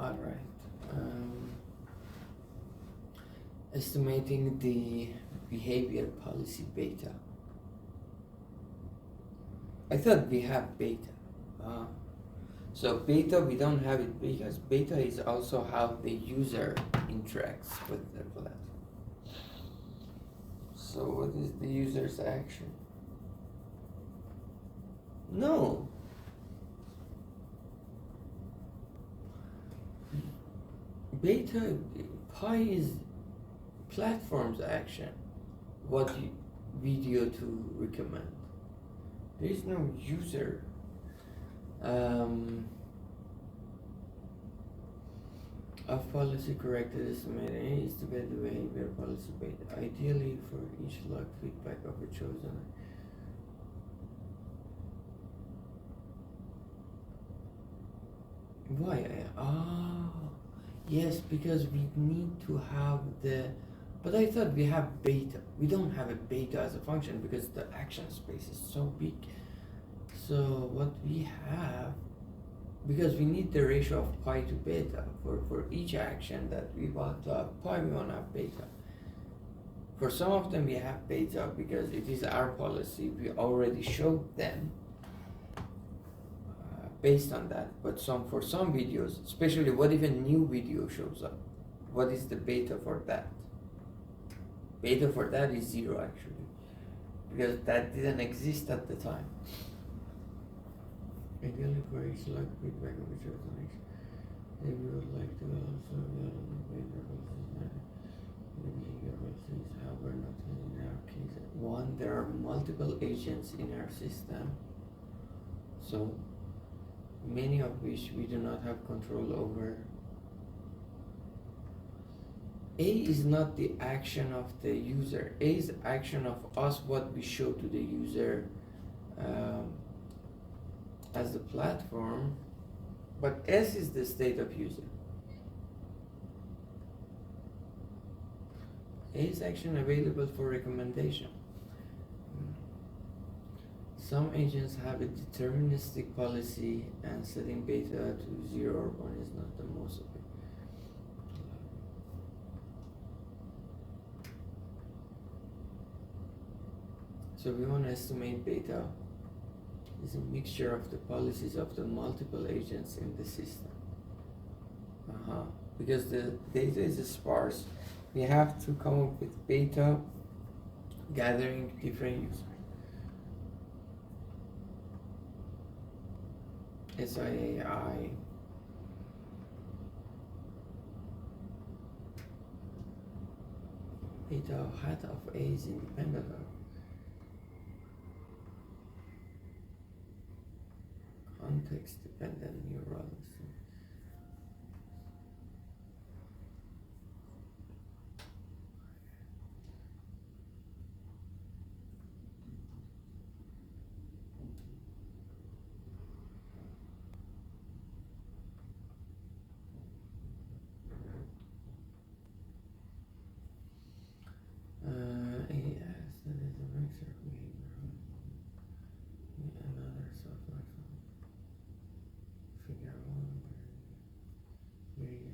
All right. Estimating the behavior policy beta. I thought we have beta. Uh, so beta, we don't have it because beta is also how the user interacts with the platform. So what is the user's action? No. Beta, pi is platform's action. What video to recommend. There is no user. Of policy corrected estimating is to get the behavior policy beta. Ideally for each log feedback of a chosen. Why? Yes, because we need to have the. But I thought we have beta. We don't have a beta as a function because the action space is so big. So what we have, because we need the ratio of pi to beta for each action that we want to have pi, we want to have beta. For some of them we have beta because it is our policy. We already showed them based on that. But for some videos, especially what if a new video shows up? What is the beta for that? Beta for that is 0 actually, because that didn't exist at the time. Ideally for each log feedback of a chosen action, if we would like to also behavior policies, however not in our case. One, there are multiple agents in our system, so many of which we do not have control over. A is not the action of the user. A is action of us, what we show to the user as the platform, but S is the state of user. A is action available for recommendation. Some agents have a deterministic policy and setting beta to 0 or 1 is not the most of it. So we want to estimate beta is a mixture of the policies of the multiple agents in the system. Because the data is sparse, we have to come up with beta gathering different users. SIAI. Beta hat of A is independent of context dependent neural system. AS, that is a mixer behavior. Another software figure one where you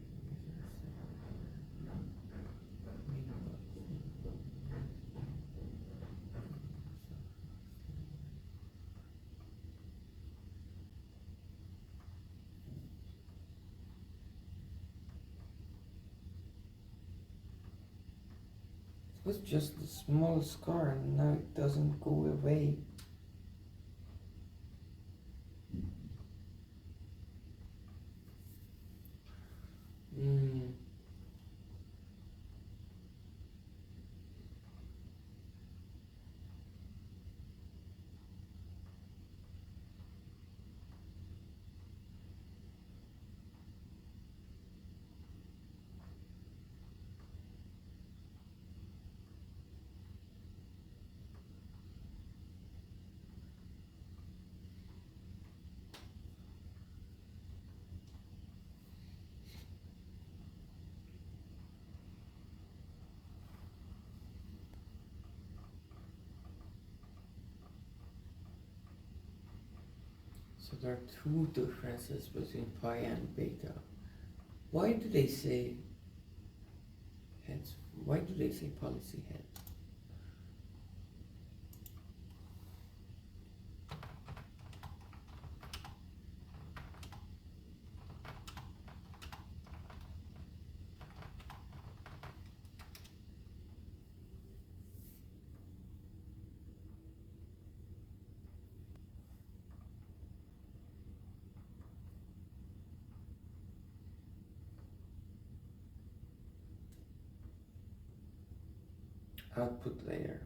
it was just a small scar and now it doesn't go away. So there are two differences between pi and beta. Why do they say heads? Why do they say policy head? Output layer.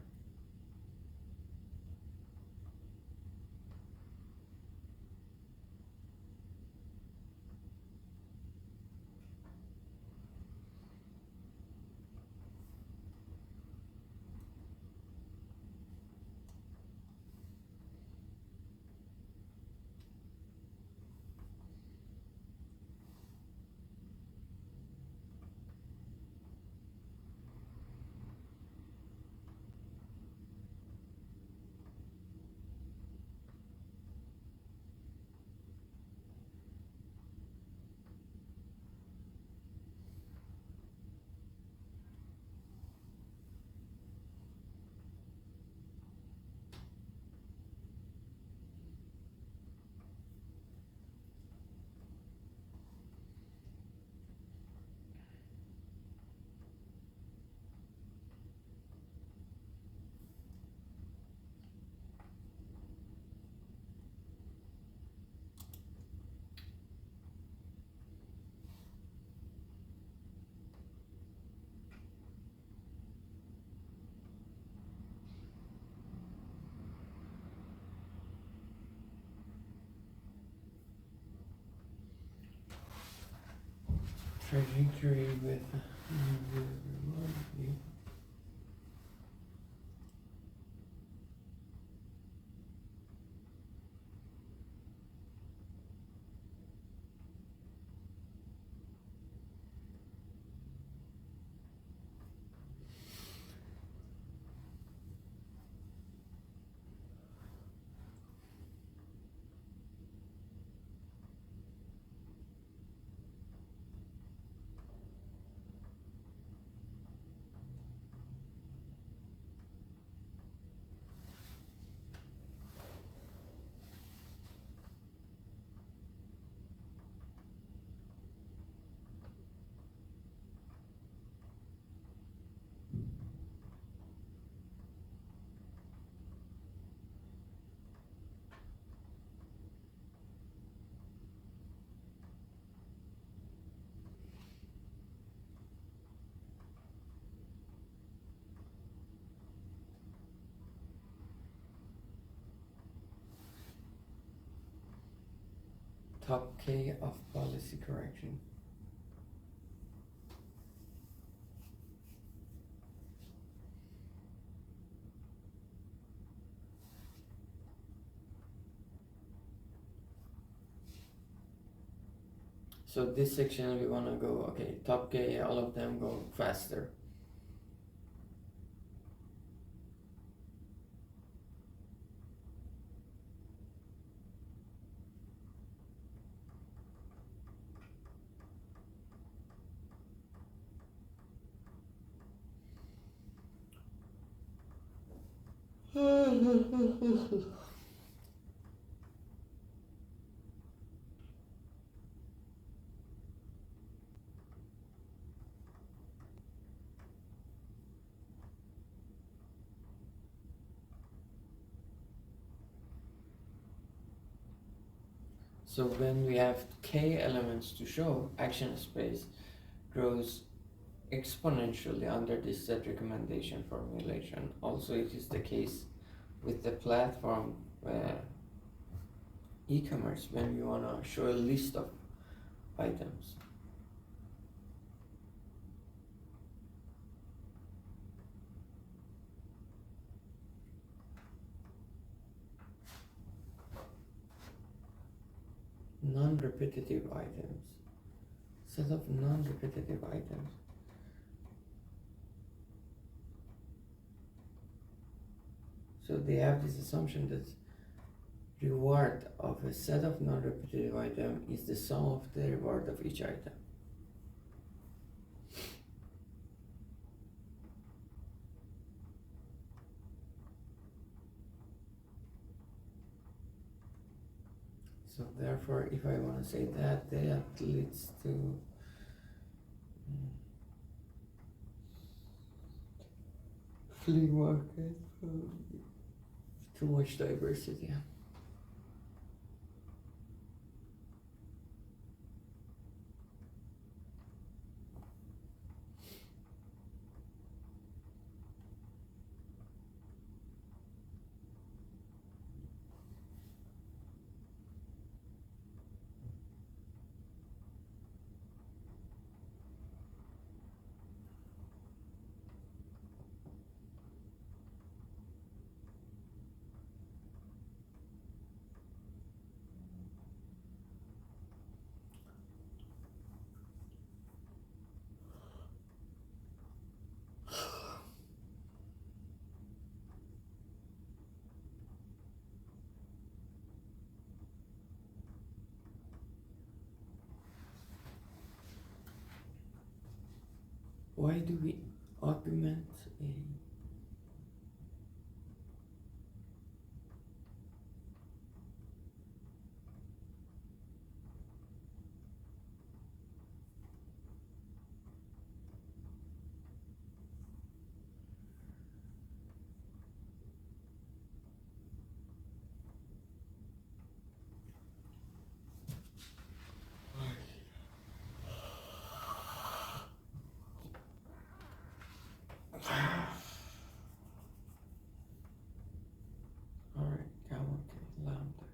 Trajectory with top K of policy correction. So this section we wanna go, okay, top K, all of them go faster. So when we have K elements to show, action space grows exponentially under this set recommendation formulation. Also, it is the case with the platform e-commerce when we want to show a list of items. Non-repetitive items. Set of non-repetitive items. So they have this assumption that reward of a set of non-repetitive item is the sum of the reward of each item. So therefore, if I want to say that leads to flea market, too much diversity. Why do we augment a alright, gamma k lambda?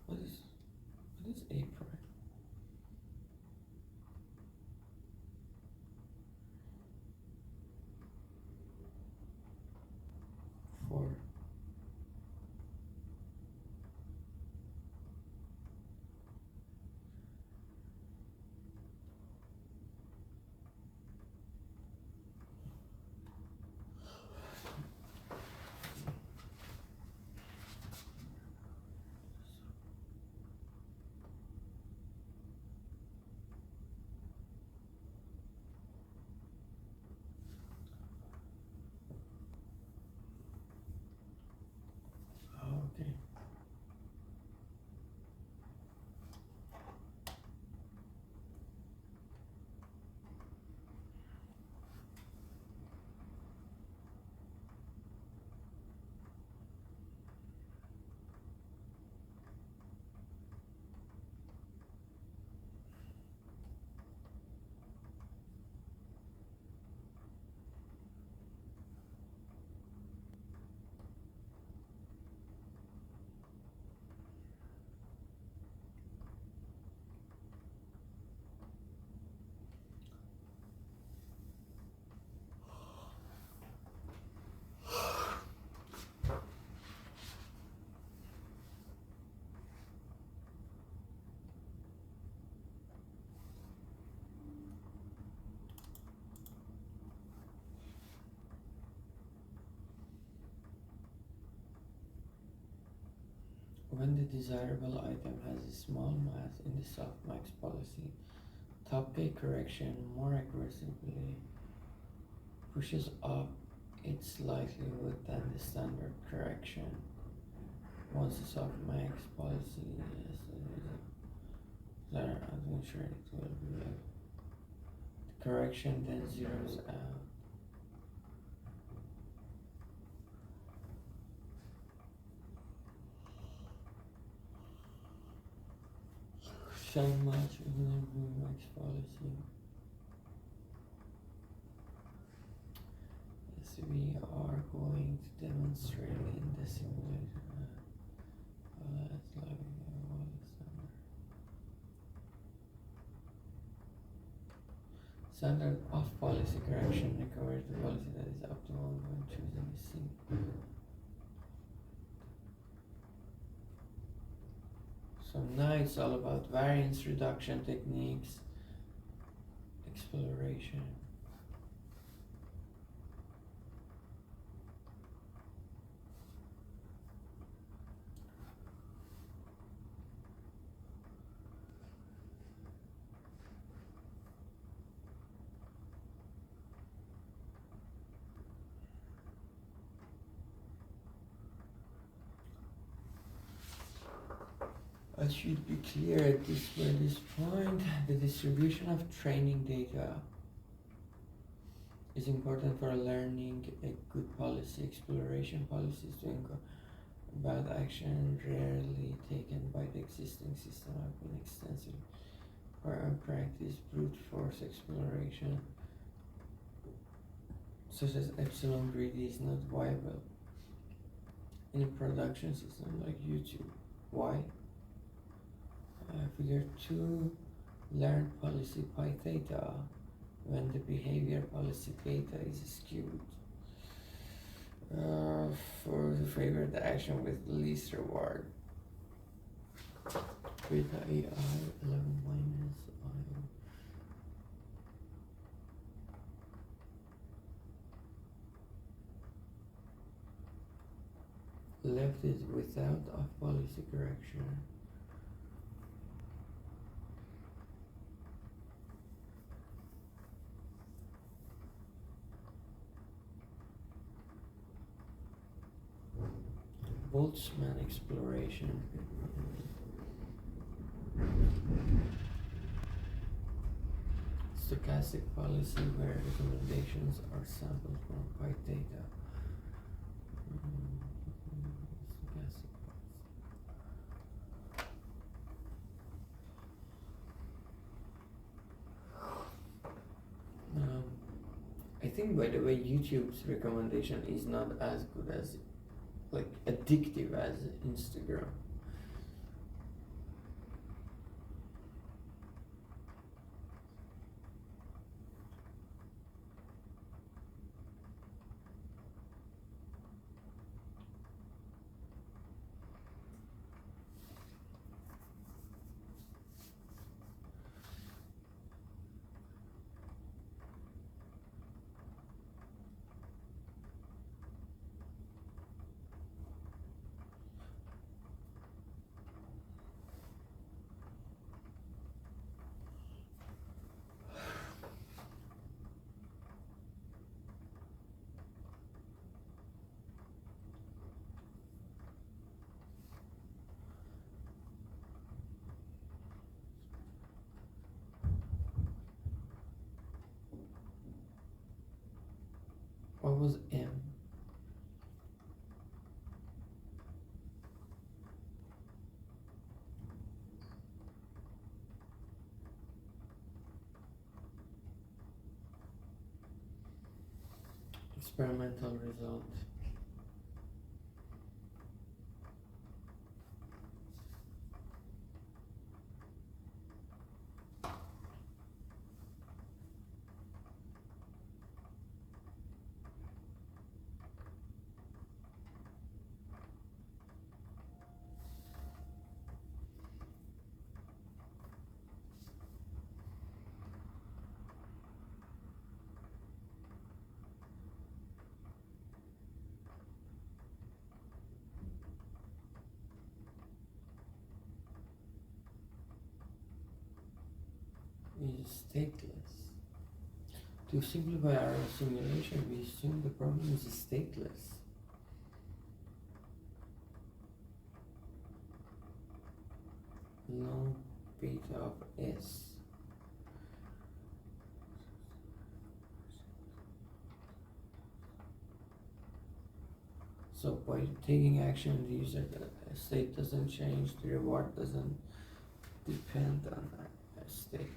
What is a prime? For okay. When the desirable item has a small mass in the softmax policy, top K correction more aggressively pushes up its likelihood than the standard correction. Once the softmax policy is I'm sure it will be like the correction then zeroes out. So much in the max policy. As we are going to demonstrate in the simulator. Let's like standard off policy correction recovers the policy that is optimal when choosing a scene. So now it's all about variance reduction techniques, exploration. It should be clear at this point. The distribution of training data is important for learning a good policy. Exploration policies to bad action rarely taken by the existing system have been extensive for unpracticed brute force exploration, such as epsilon greedy, is not viable in a production system like YouTube. Why? Figure 2, learn policy pi theta when the behavior policy theta is skewed. For to favor the action with least reward. Beta AI 11 minus I. Left is without off policy correction. Boltzmann exploration. Stochastic policy where recommendations are sampled from pi data. Stochastic policy. I think, by the way, YouTube's recommendation is not as good as, like, addictive as Instagram. What was M? Experimental result. Is stateless. To simplify our simulation, we assume the problem is stateless. No beta of S. So by taking action, the user state doesn't change, the reward doesn't depend on a state.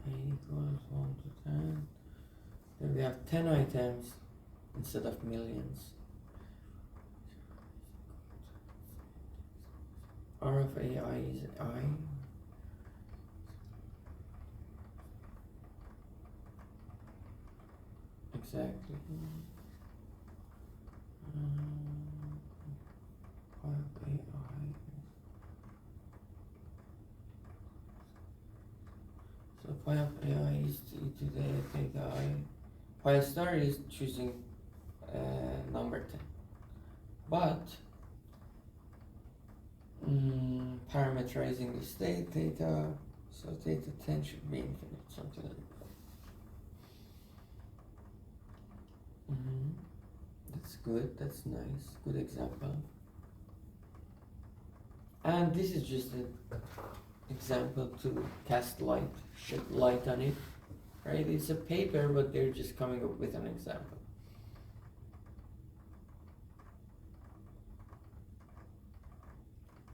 Equals 1 to 10. Then we have 10 items instead of millions. R of AI is I. Exactly. R of AI. So phi of AI is e to the theta I PyStar is choosing number 10, but parameterizing the state theta, so theta 10 should be infinite, something like that. That's good, that's nice, good example. And this is just an example to cast light, shed light on it, right? It's a paper, but they're just coming up with an example.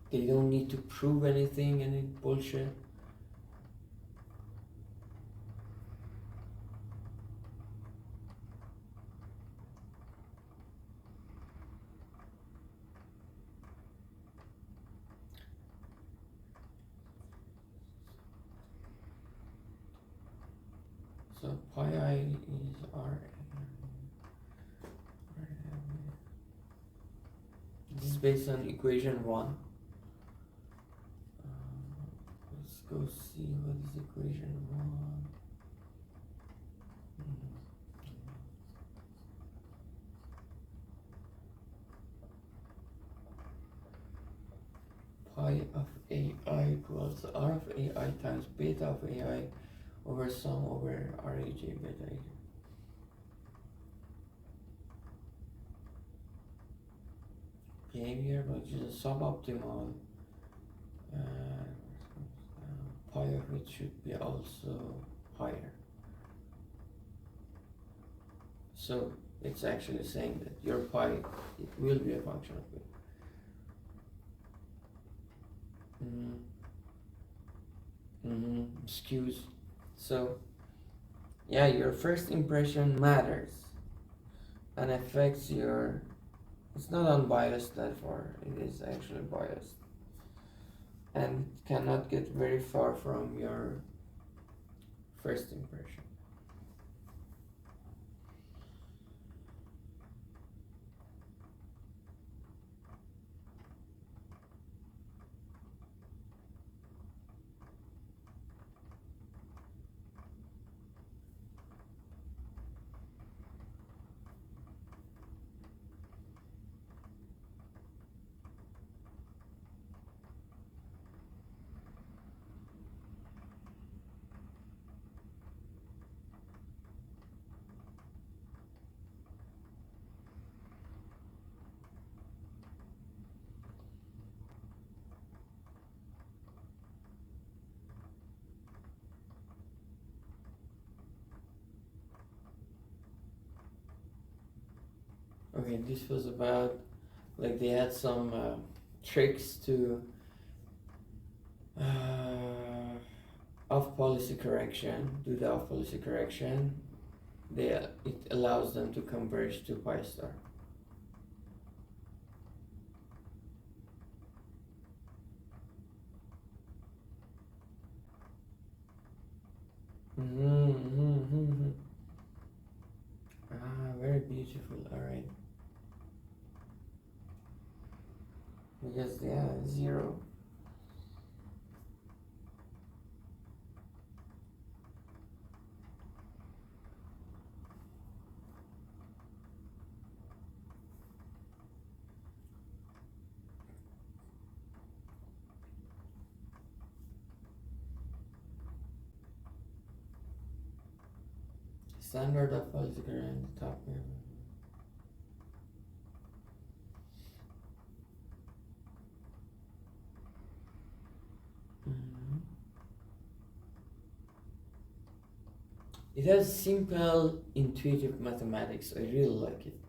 They don't need to prove anything, any bullshit. So pi I is R. This is based on equation 1. Let's go see what is equation 1. Pi of AI equals R of AI times beta of AI over sum over Raj beta aj. Behavior, which is a suboptimal, pi of it should be also higher. So it's actually saying that your pi, it will be a function of it. Skews. So yeah, your first impression matters and affects your, it's not unbiased, therefore it is actually biased and cannot get very far from your first impression. Okay, this was about, like, they had some tricks to off policy correction, do the off policy correction. It allows them to converge to PyStar. Very beautiful. All right. Because yeah, 0. Standard of policy correction, the top here. It has simple, intuitive mathematics. I really like it.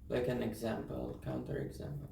Like an example, counter example.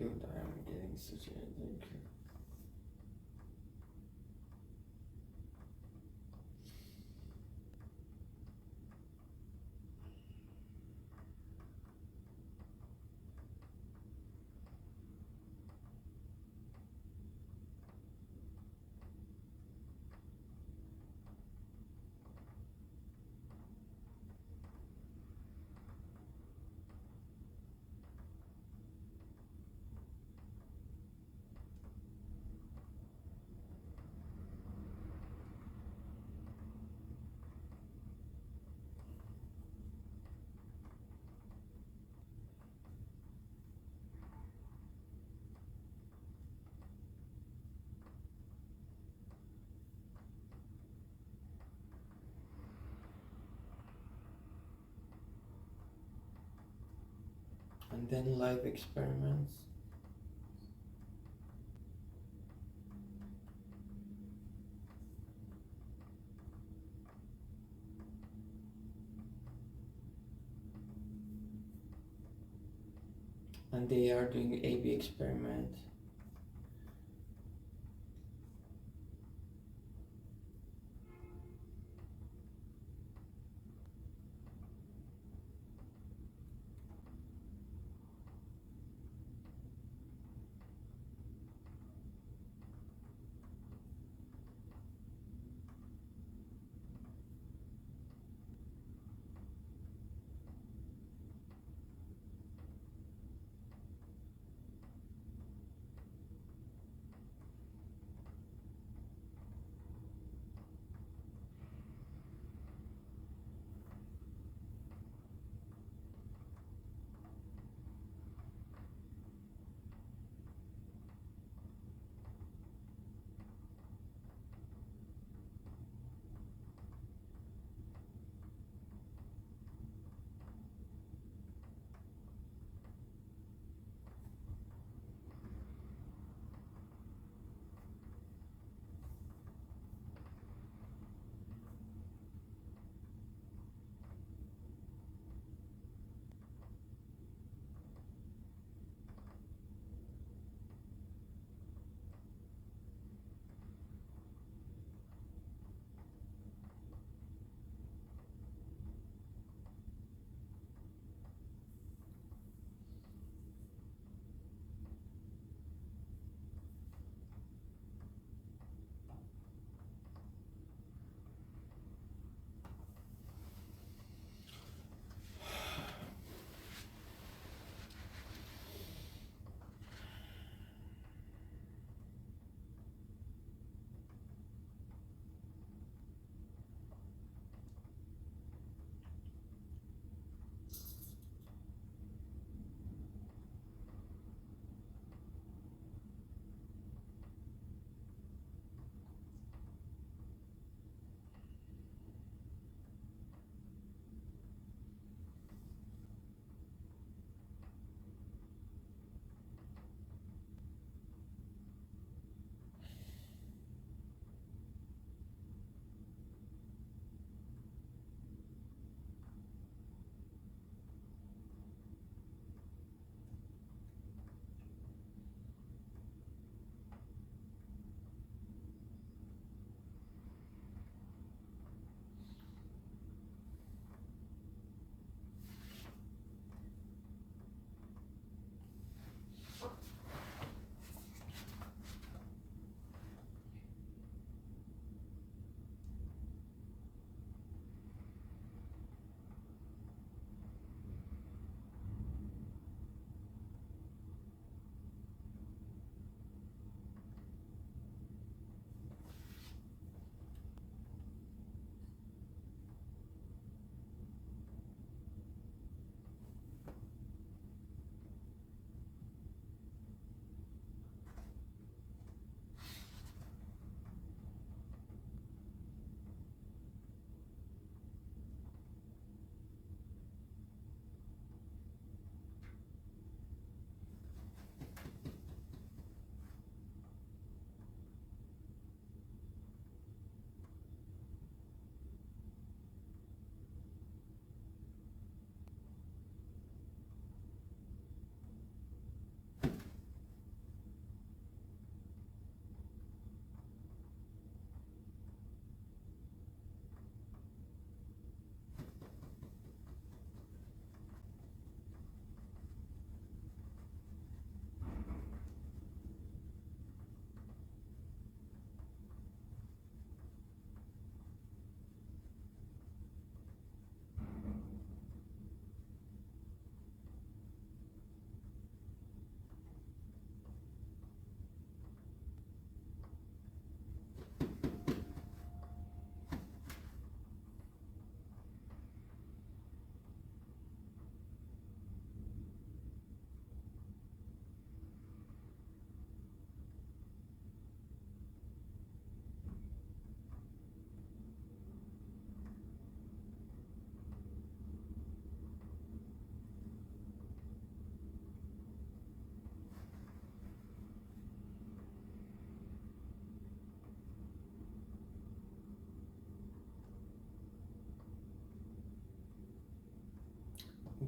Dude, I am getting such a headache. And then live experiments. And they are doing A/B experiment.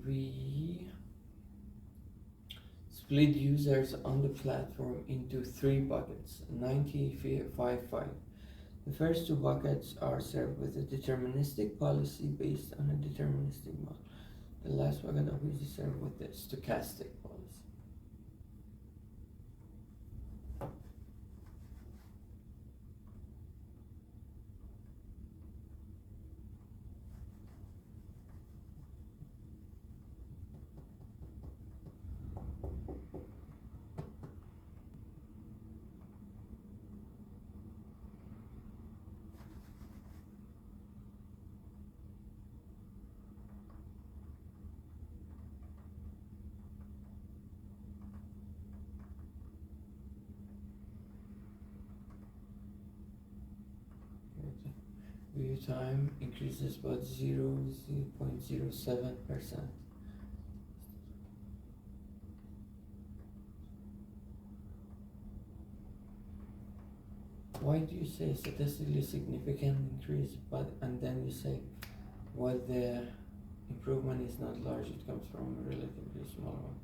we split users on the platform into three buckets, 90-5-5. The first two buckets are served with a deterministic policy based on a deterministic model. The last bucket of which is served with a stochastic policy. View time increases by 0.07%. Why do you say statistically significant increase, and then you say, well, the improvement is not large, it comes from a relatively small one?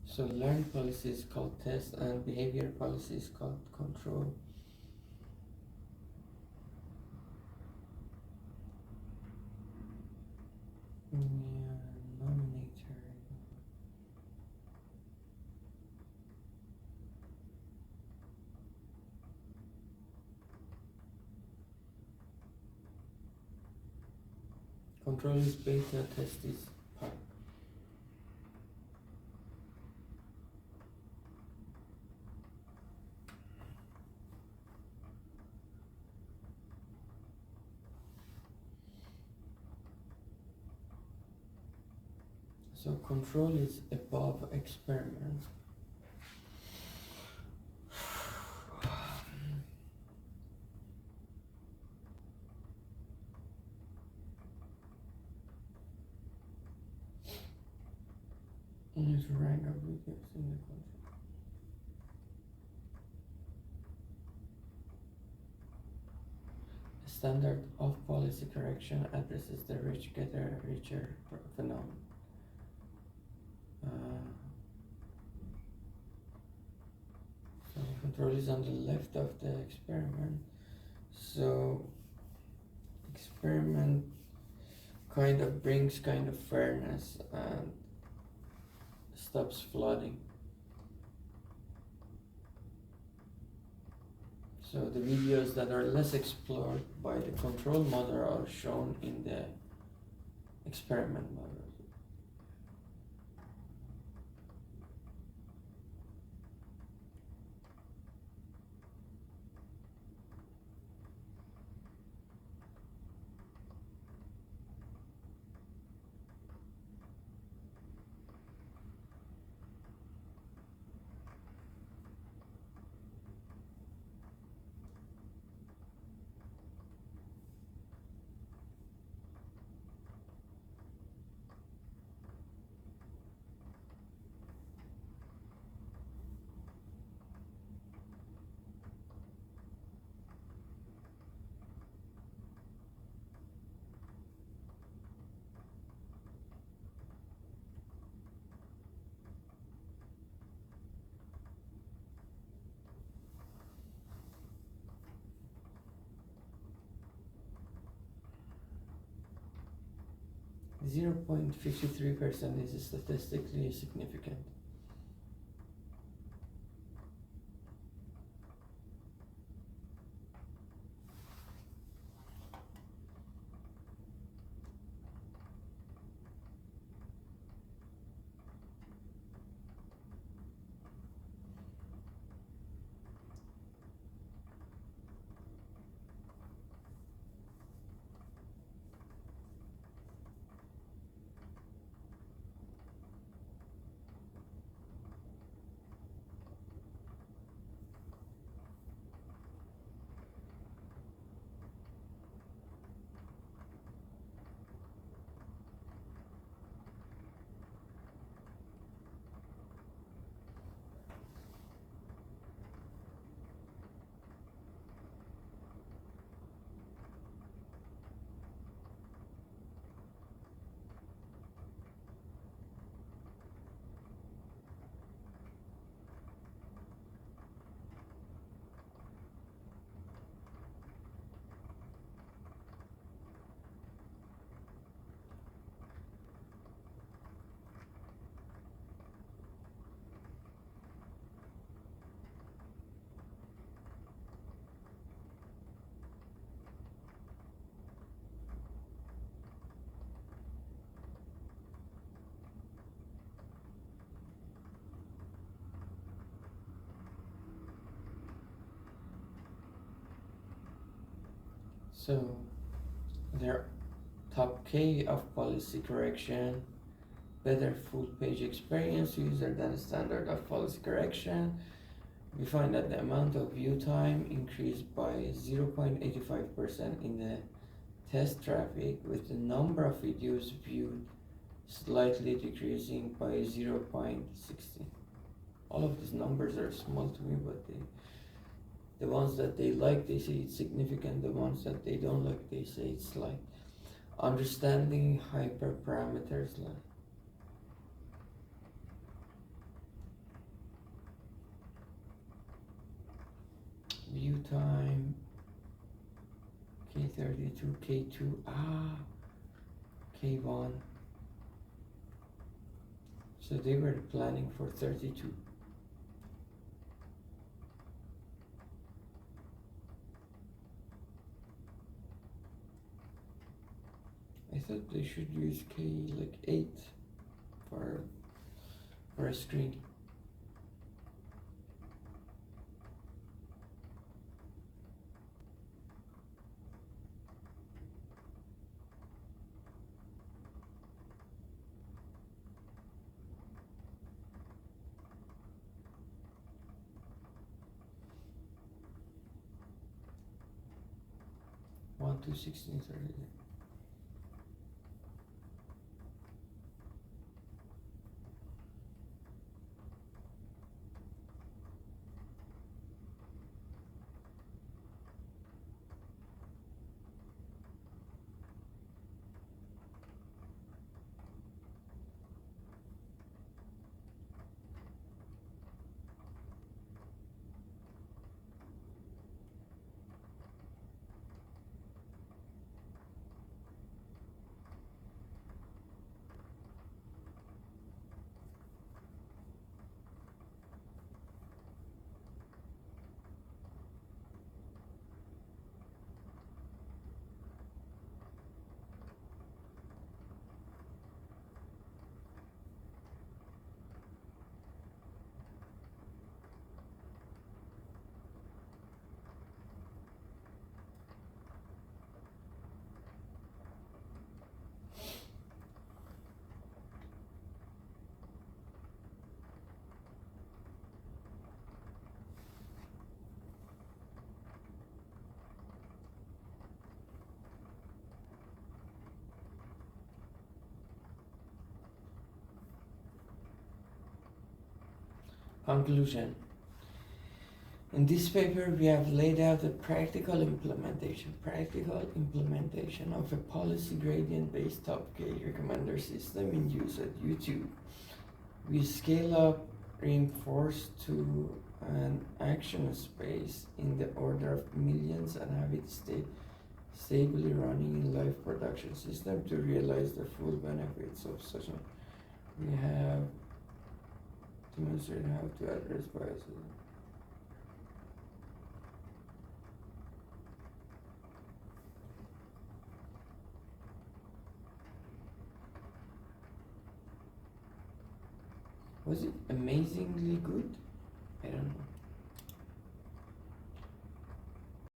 So learn policy is called test and behavior policy is called control. Nominator. Control is beta, test is pi. So control is above experiment. And its rank of weakness in the control. A standard of policy correction addresses the rich getter richer phenomenon. So control is on the left of the experiment. So experiment kind of brings kind of fairness and stops flooding. So the videos that are less explored by the control model are shown in the experiment model. 0.53% is statistically significant. So their top K of policy correction, better full page experience user than standard of policy correction. We find that the amount of view time increased by 0.85% in the test traffic, with the number of videos viewed slightly decreasing by 0.60. All of these numbers are small to me, but the ones that they like, they say it's significant. The ones that they don't like, they say it's slight. Understanding hyperparameters like view time, K32, K2, K1. So they were planning for 32. I thought they should use K like 8 for a screen. One to 1630. Conclusion. In this paper, we have laid out a practical implementation of a policy gradient-based top K recommender system in use at YouTube. We scale up reinforce to an action space in the order of millions and have it stay stably running in live production system to realize the full benefits of such a. We have demonstrate how to address biases. Was it amazingly good?